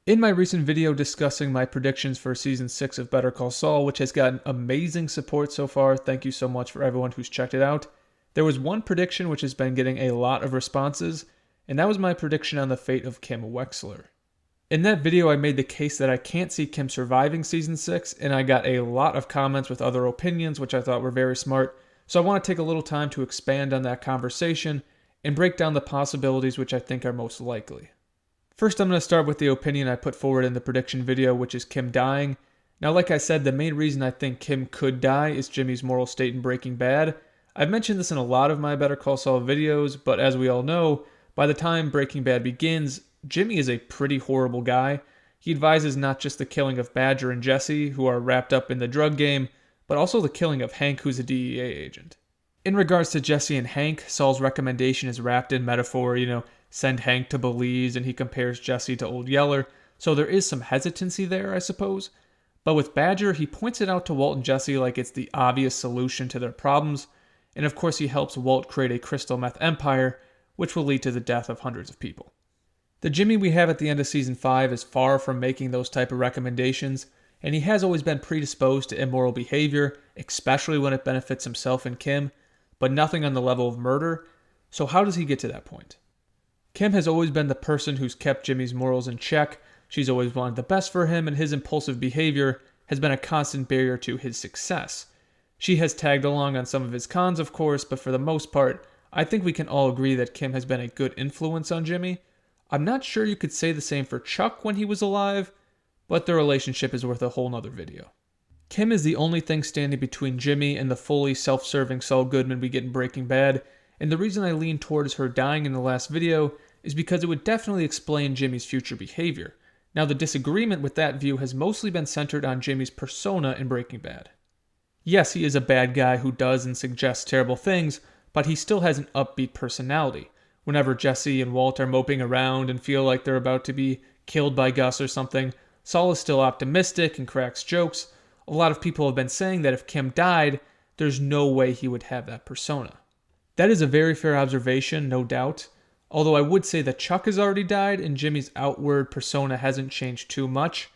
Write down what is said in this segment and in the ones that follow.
In my recent video discussing my predictions for Season 6 of Better Call Saul, which has gotten amazing support so far, thank you so much for everyone who's checked it out, there was one prediction which has been getting a lot of responses, and that was my prediction on the fate of Kim Wexler. In that video, I made the case that I can't see Kim surviving Season 6, and I got a lot of comments with other opinions, which I thought were very smart, so I want to take a little time to expand on that conversation and break down the possibilities which I think are most likely. First, I'm going to start with the opinion I put forward in the prediction video, which is Kim dying. Now, like I said, the main reason I think Kim could die is Jimmy's moral state in Breaking Bad. I've mentioned this in a lot of my Better Call Saul videos, but as we all know, by the time Breaking Bad begins, Jimmy is a pretty horrible guy. He advises not just the killing of Badger and Jesse, who are wrapped up in the drug game, but also the killing of Hank, who's a DEA agent. In regards to Jesse and Hank, Saul's recommendation is wrapped in metaphor, send Hank to Belize, and he compares Jesse to Old Yeller, so there is some hesitancy there, I suppose. But with Badger, he points it out to Walt and Jesse like it's the obvious solution to their problems, and of course he helps Walt create a crystal meth empire, which will lead to the death of hundreds of people. The Jimmy we have at the end of Season 5 is far from making those type of recommendations, and he has always been predisposed to immoral behavior, especially when it benefits himself and Kim, but nothing on the level of murder, so how does he get to that point? Kim has always been the person who's kept Jimmy's morals in check. She's always wanted the best for him, and his impulsive behavior has been a constant barrier to his success. She has tagged along on some of his cons, of course, but for the most part, I think we can all agree that Kim has been a good influence on Jimmy. I'm not sure you could say the same for Chuck when he was alive, but their relationship is worth a whole nother video. Kim is the only thing standing between Jimmy and the fully self-serving Saul Goodman we get in Breaking Bad, and the reason I lean towards her dying in the last video is because it would definitely explain Jimmy's future behavior. Now, the disagreement with that view has mostly been centered on Jimmy's persona in Breaking Bad. Yes, he is a bad guy who does and suggests terrible things, but he still has an upbeat personality. Whenever Jesse and Walt are moping around and feel like they're about to be killed by Gus or something, Saul is still optimistic and cracks jokes. A lot of people have been saying that if Kim died, there's no way he would have that persona. That is a very fair observation, no doubt. Although I would say that Chuck has already died and Jimmy's outward persona hasn't changed too much.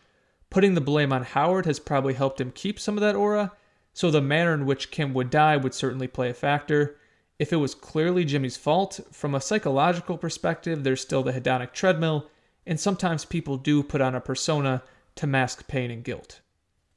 Putting the blame on Howard has probably helped him keep some of that aura, so the manner in which Kim would die would certainly play a factor. If it was clearly Jimmy's fault, from a psychological perspective, there's still the hedonic treadmill, and sometimes people do put on a persona to mask pain and guilt.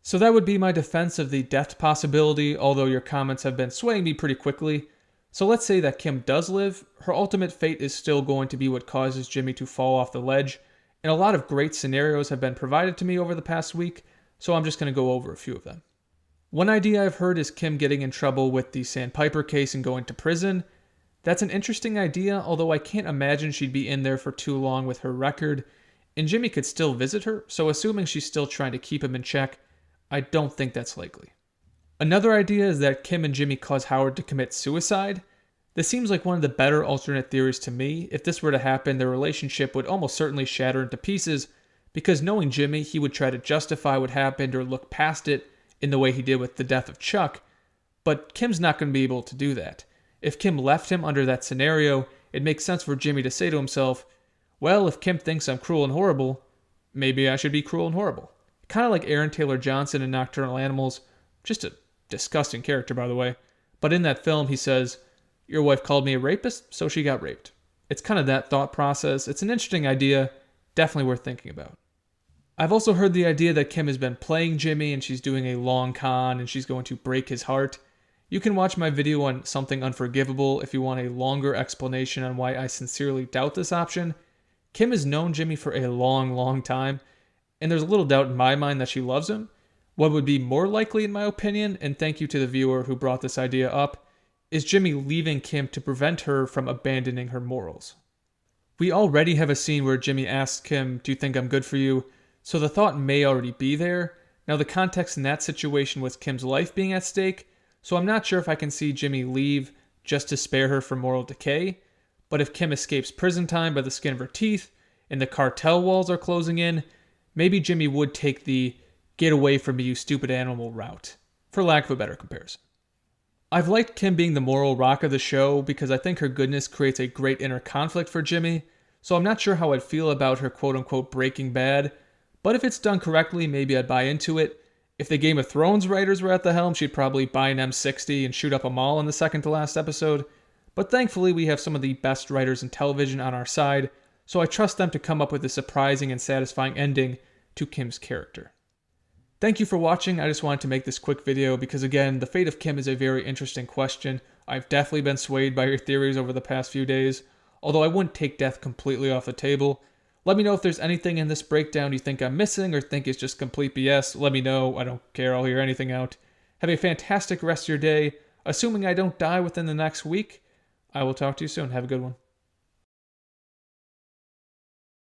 So that would be my defense of the death possibility, although your comments have been swaying me pretty quickly. So let's say that Kim does live, her ultimate fate is still going to be what causes Jimmy to fall off the ledge, and a lot of great scenarios have been provided to me over the past week, so I'm just going to go over a few of them. One idea I've heard is Kim getting in trouble with the Sandpiper case and going to prison. That's an interesting idea, although I can't imagine she'd be in there for too long with her record, and Jimmy could still visit her, so assuming she's still trying to keep him in check, I don't think that's likely. Another idea is that Kim and Jimmy cause Howard to commit suicide. This seems like one of the better alternate theories to me. If this were to happen, their relationship would almost certainly shatter into pieces, because knowing Jimmy, he would try to justify what happened or look past it in the way he did with the death of Chuck, but Kim's not going to be able to do that. If Kim left him under that scenario, it makes sense for Jimmy to say to himself, well, if Kim thinks I'm cruel and horrible, maybe I should be cruel and horrible. Kind of like Aaron Taylor Johnson in Nocturnal Animals, just a disgusting character, by the way. But in that film, he says, your wife called me a rapist, so she got raped. It's kind of that thought process. It's an interesting idea, definitely worth thinking about. I've also heard the idea that Kim has been playing Jimmy and she's doing a long con and she's going to break his heart. You can watch my video on Something Unforgivable if you want a longer explanation on why I sincerely doubt this option. Kim has known Jimmy for a long time, and there's little doubt in my mind that she loves him. What would be more likely, in my opinion, and thank you to the viewer who brought this idea up, is Jimmy leaving Kim to prevent her from abandoning her morals. We already have a scene where Jimmy asks Kim, do you think I'm good for you? So the thought may already be there. Now the context in that situation was Kim's life being at stake, so I'm not sure if I can see Jimmy leave just to spare her from moral decay. But if Kim escapes prison time by the skin of her teeth, and the cartel walls are closing in, maybe Jimmy would take the get away from me, you stupid animal route, for lack of a better comparison. I've liked Kim being the moral rock of the show because I think her goodness creates a great inner conflict for Jimmy, so I'm not sure how I'd feel about her quote-unquote Breaking Bad, but if it's done correctly, maybe I'd buy into it. If the Game of Thrones writers were at the helm, she'd probably buy an M60 and shoot up a mall in the second to last episode, but thankfully we have some of the best writers in television on our side, so I trust them to come up with a surprising and satisfying ending to Kim's character. Thank you for watching. I just wanted to make this quick video because, again, the fate of Kim is a very interesting question. I've definitely been swayed by your theories over the past few days, although I wouldn't take death completely off the table. Let me know if there's anything in this breakdown you think I'm missing or think is just complete BS. Let me know. I don't care. I'll hear anything out. Have a fantastic rest of your day. Assuming I don't die within the next week, I will talk to you soon. Have a good one.